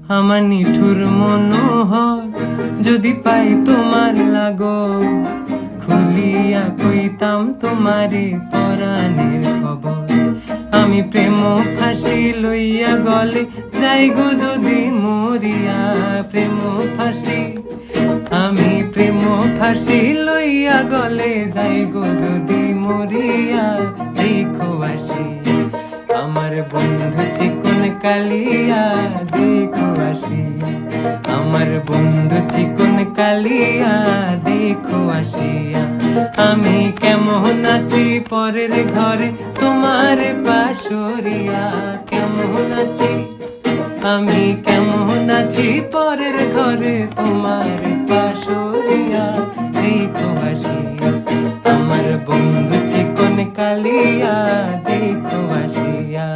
আমার নিঠুর মনোহর যদি পাই তোমার লাগো, খুলিয়া কইতাম তোমারে পরাণের খবর। আমি প্রেম ফাঁসি লইয়া গলে যাই গো যদি মরিয়া, প্রেম ফাঁসি আমি প্রেম ফাঁসি লইয়া গলে যাই গো যদি মরিয়া। দেখো আসি আমার বন্ধু চিকন কালিয়া, দেখো আসি আমার বন্ধু চিকন কালিয়া, দেখো আসিয়া। আমি কেমন আছি পরের ঘরে তোমার পাশরিয়া, কেমন আছি আমি কেমন আছি পরের ঘরে তোমার পাশরিয়া। দেখো আসিয়া আমার বন্ধু চিকন কালিয়া, দেখো আসিয়া।